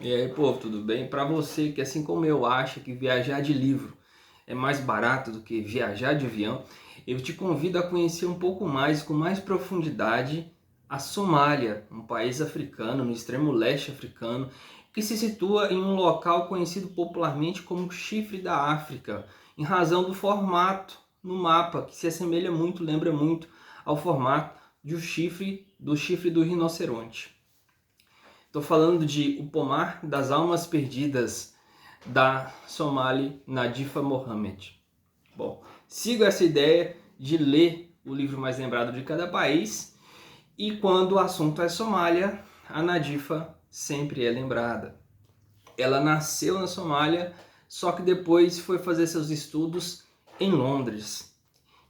E aí, povo, tudo bem? Para você que, assim como eu, acha que viajar de livro é mais barato do que viajar de avião, eu te convido a conhecer um pouco mais, com mais profundidade, a Somália, um país africano, no extremo leste africano, que se situa em um local conhecido popularmente como Chifre da África, em razão do formato no mapa, que se assemelha muito, lembra muito ao formato do chifre do rinoceronte. Estou falando de O Pomar das Almas Perdidas, da Somali Nadifa Mohamed. Bom, sigo essa ideia de ler o livro mais lembrado de cada país, e quando o assunto é Somália, a Nadifa sempre é lembrada. Ela nasceu na Somália, só que depois foi fazer seus estudos em Londres.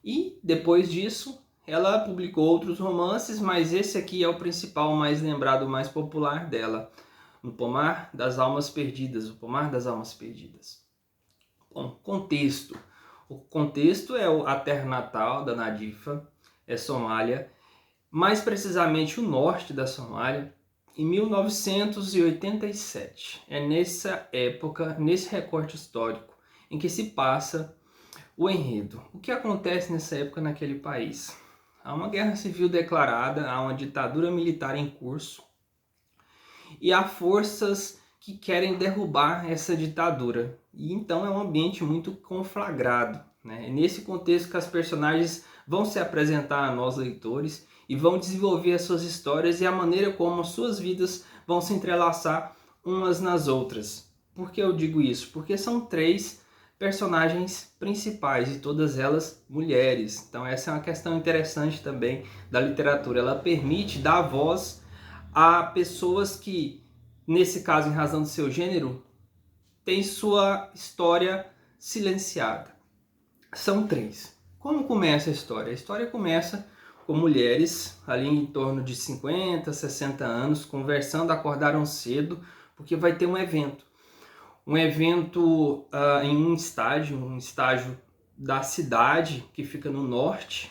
E depois disso, ela publicou outros romances, mas esse aqui é o principal, mais lembrado, mais popular dela. No Pomar das Almas Perdidas, O Pomar das Almas Perdidas. Bom, contexto. O contexto é a terra natal da Nadifa, é Somália, mais precisamente o norte da Somália, em 1987. É nessa época, nesse recorte histórico, em que se passa o enredo. O que acontece nessa época naquele país? Há uma guerra civil declarada, há uma ditadura militar em curso, e há forças que querem derrubar essa ditadura. E então é um ambiente muito conflagrado, né? É nesse contexto que as personagens vão se apresentar a nós leitores e vão desenvolver as suas histórias e a maneira como as suas vidas vão se entrelaçar umas nas outras. Por que eu digo isso? Porque são três personagens principais e todas elas mulheres. Então essa é uma questão interessante também da literatura. Ela permite dar voz a pessoas que, nesse caso, em razão do seu gênero, têm sua história silenciada. São três. Como começa a história? A história começa com mulheres ali em torno de 50, 60 anos, conversando, acordaram cedo, porque vai ter um evento. Um evento em um estágio da cidade que fica no norte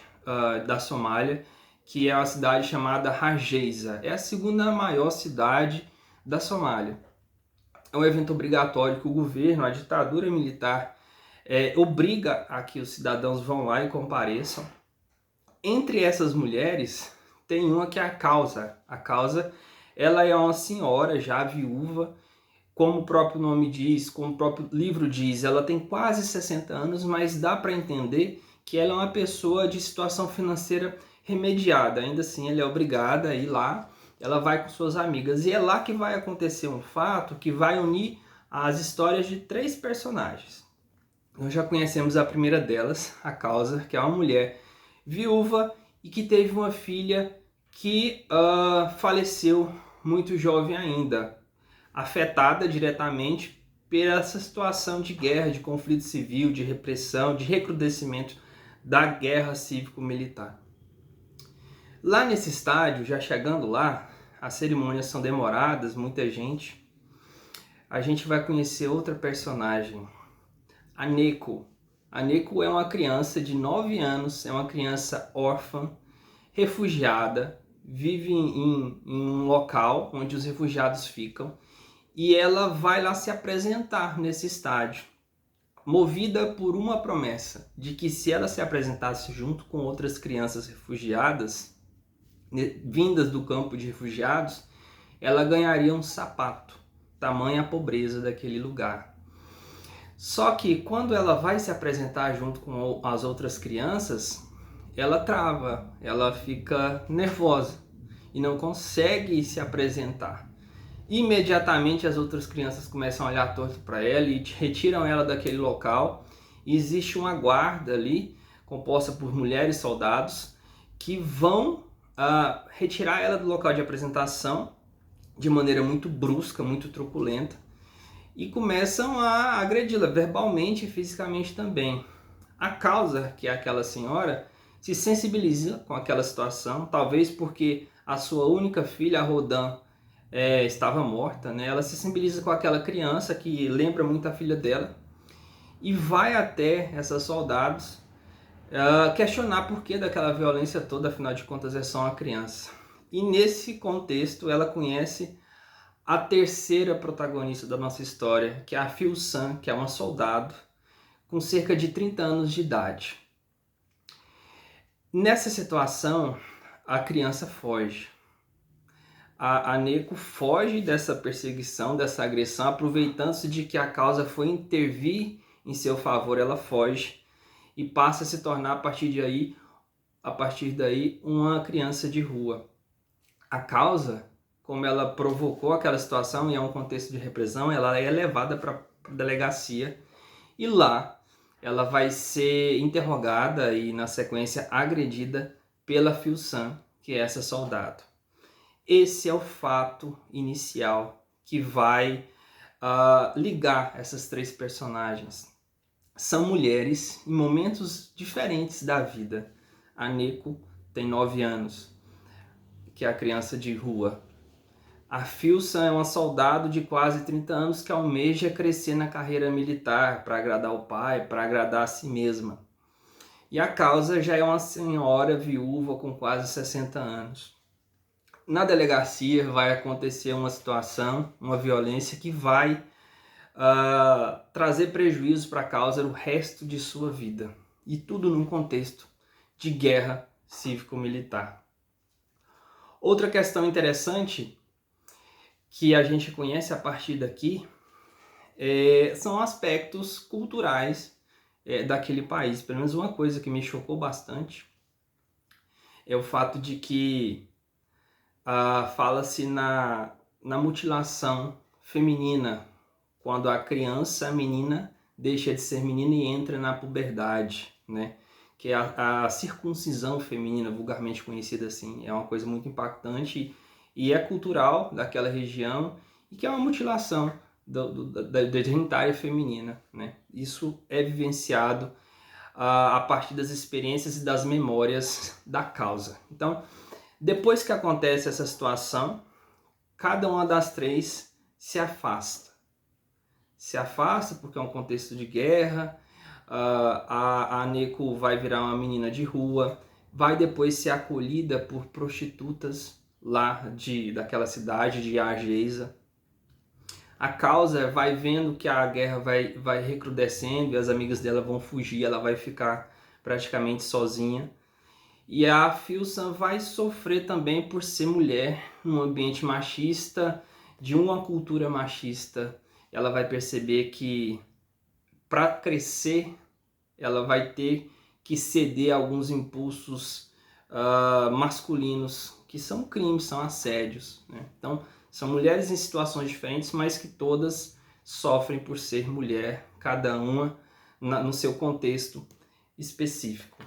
da Somália, que é a cidade chamada Hargeisa. É a segunda maior cidade da Somália. É um evento obrigatório que o governo, a ditadura militar, obriga a que os cidadãos vão lá e compareçam. Entre essas mulheres, tem uma que é a Causa. A Causa, ela é uma senhora já viúva, como o próprio nome diz, como o próprio livro diz, ela tem quase 60 anos, mas dá para entender que ela é uma pessoa de situação financeira remediada. Ainda assim, ela é obrigada a ir lá, ela vai com suas amigas. E é lá que vai acontecer um fato que vai unir as histórias de três personagens. Nós já conhecemos a primeira delas, a Causa, que é uma mulher viúva e que teve uma filha que faleceu muito jovem ainda, afetada diretamente por essa situação de guerra, de conflito civil, de repressão, de recrudescimento da guerra cívico-militar. Lá nesse estádio, já chegando lá, as cerimônias são demoradas, muita gente. A gente vai conhecer outra personagem, a Neko. A Neko é uma criança de 9 anos, é uma criança órfã, refugiada, vive em um local onde os refugiados ficam, e ela vai lá se apresentar nesse estádio, movida por uma promessa de que se ela se apresentasse junto com outras crianças refugiadas, vindas do campo de refugiados, ela ganharia um sapato, tamanha a pobreza daquele lugar. Só que quando ela vai se apresentar junto com as outras crianças, ela trava, ela fica nervosa e não consegue se apresentar. Imediatamente as outras crianças começam a olhar torto para ela e retiram ela daquele local. E existe uma guarda ali, composta por mulheres soldados, que vão retirar ela do local de apresentação de maneira muito brusca, muito truculenta, e começam a agredi-la verbalmente e fisicamente também. A Causa, que é aquela senhora, se sensibiliza com aquela situação, talvez porque a sua única filha, a Rodan, estava morta, né? Ela se sensibiliza com aquela criança que lembra muito a filha dela e vai até esses soldados questionar por que daquela violência toda, afinal de contas é só uma criança. E nesse contexto ela conhece a terceira protagonista da nossa história, que é a Fil San, que é uma soldado com cerca de 30 anos de idade. Nessa situação, a criança foge. A Neko foge dessa perseguição, dessa agressão, aproveitando-se de que a causa foi intervir em seu favor, ela foge e passa a se tornar, a partir daí, uma criança de rua. A causa, como ela provocou aquela situação e é um contexto de repressão, ela é levada para a delegacia e lá ela vai ser interrogada e, na sequência, agredida pela Fil San, que é essa soldado. Esse é o fato inicial que vai ligar essas três personagens. São mulheres em momentos diferentes da vida. A Neko tem 9 anos, que é a criança de rua. A Fil San é uma soldado de quase 30 anos que almeja crescer na carreira militar para agradar o pai, para agradar a si mesma. E a causa já é uma senhora viúva com quase 60 anos. Na delegacia vai acontecer uma situação, uma violência que vai trazer prejuízo para a causa o resto de sua vida. E tudo num contexto de guerra cívico-militar. Outra questão interessante que a gente conhece a partir daqui são aspectos culturais daquele país. Pelo menos uma coisa que me chocou bastante é o fato de que fala-se na mutilação feminina, quando a criança, a menina, deixa de ser menina e entra na puberdade, né? Que é a circuncisão feminina, vulgarmente conhecida assim. É uma coisa muito impactante e é cultural daquela região e que é uma mutilação da genitália feminina, né? Isso é vivenciado a partir das experiências e das memórias da causa. Então, depois que acontece essa situação, cada uma das três se afasta. Se afasta porque é um contexto de guerra, a Neko vai virar uma menina de rua, vai depois ser acolhida por prostitutas lá daquela cidade de Hargeisa. A causa vai vendo que a guerra vai recrudescendo e as amigas dela vão fugir, ela vai ficar praticamente sozinha. E a Fil San vai sofrer também por ser mulher num ambiente machista, de uma cultura machista. Ela vai perceber que para crescer ela vai ter que ceder a alguns impulsos masculinos, que são crimes, são assédios, né? Então, são mulheres em situações diferentes, mas que todas sofrem por ser mulher, cada uma no seu contexto específico.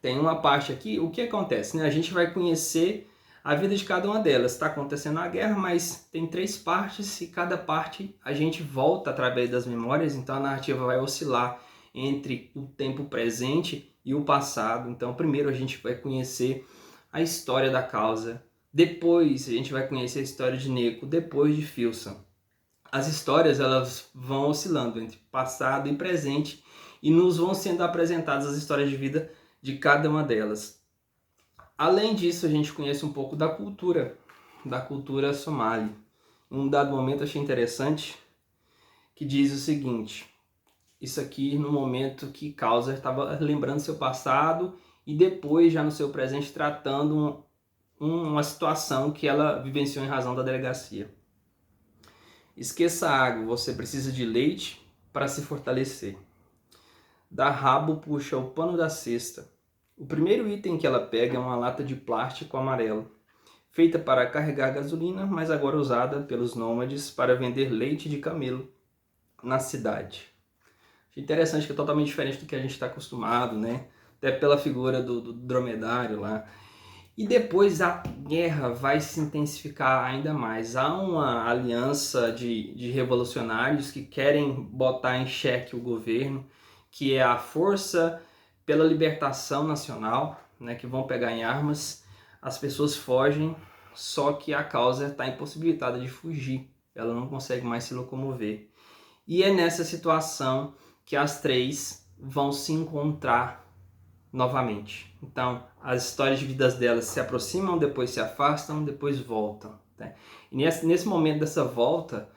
Tem uma parte aqui, o que acontece, né? A gente vai conhecer a vida de cada uma delas. Está acontecendo a guerra, mas tem 3 partes e cada parte a gente volta através das memórias, então a narrativa vai oscilar entre o tempo presente e o passado. Então primeiro a gente vai conhecer a história da causa, depois a gente vai conhecer a história de Neko, depois de Fil San. As histórias elas vão oscilando entre passado e presente e nos vão sendo apresentadas as histórias de vida de cada uma delas. Além disso, a gente conhece um pouco da cultura somali. Em um dado momento achei interessante que diz o seguinte: isso aqui no momento que Causa estava lembrando seu passado e depois já no seu presente tratando uma situação que ela vivenciou em razão da delegacia. Esqueça a água, você precisa de leite para se fortalecer. Da rabo puxa o pano da cesta. O primeiro item que ela pega é uma lata de plástico amarelo, feita para carregar gasolina, mas agora usada pelos nômades para vender leite de camelo na cidade. Interessante que é totalmente diferente do que a gente está acostumado, né? Até pela figura do dromedário lá. E depois a guerra vai se intensificar ainda mais. Há uma aliança de revolucionários que querem botar em xeque o governo, que é a Força pela Libertação Nacional, né, que vão pegar em armas. As pessoas fogem, só que a causa está impossibilitada de fugir. Ela não consegue mais se locomover. E é nessa situação que as três vão se encontrar novamente. Então, as histórias de vidas delas se aproximam, depois se afastam, depois voltam, né? E nesse momento dessa volta,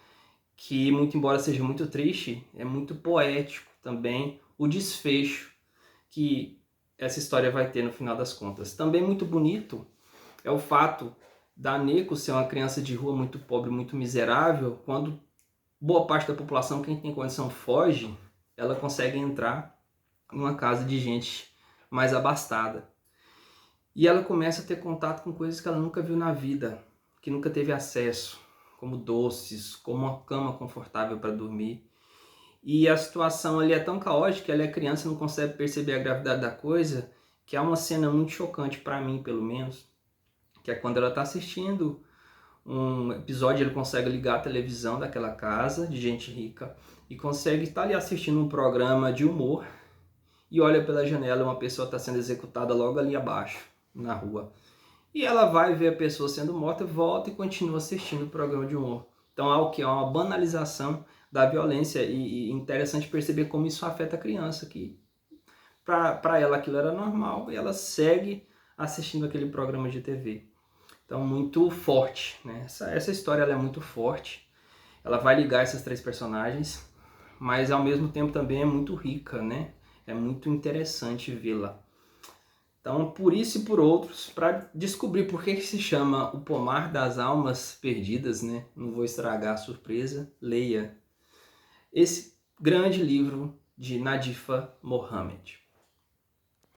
que muito embora seja muito triste, é muito poético também o desfecho que essa história vai ter no final das contas. Também muito bonito é o fato da Neko ser uma criança de rua muito pobre, muito miserável, quando boa parte da população, quem tem condição foge, ela consegue entrar numa casa de gente mais abastada. E ela começa a ter contato com coisas que ela nunca viu na vida, que nunca teve acesso, como doces, como uma cama confortável para dormir. E a situação ali é tão caótica, ela é criança, não consegue perceber a gravidade da coisa, que é uma cena muito chocante para mim, pelo menos, que é quando ela está assistindo um episódio, ele consegue ligar a televisão daquela casa de gente rica e consegue estar ali assistindo um programa de humor e olha pela janela, uma pessoa está sendo executada logo ali abaixo, na rua. E ela vai ver a pessoa sendo morta, volta e continua assistindo o programa de humor. Então há o que? Há uma banalização da violência e interessante perceber como isso afeta a criança, que para ela aquilo era normal e ela segue assistindo aquele programa de TV. Então muito forte, né? Essa história ela é muito forte, ela vai ligar essas três personagens, mas ao mesmo tempo também é muito rica, né? É muito interessante vê-la. Então, por isso e por outros, para descobrir por que se chama O Pomar das Almas Perdidas, né? Não vou estragar a surpresa, leia esse grande livro de Nadifa Mohamed.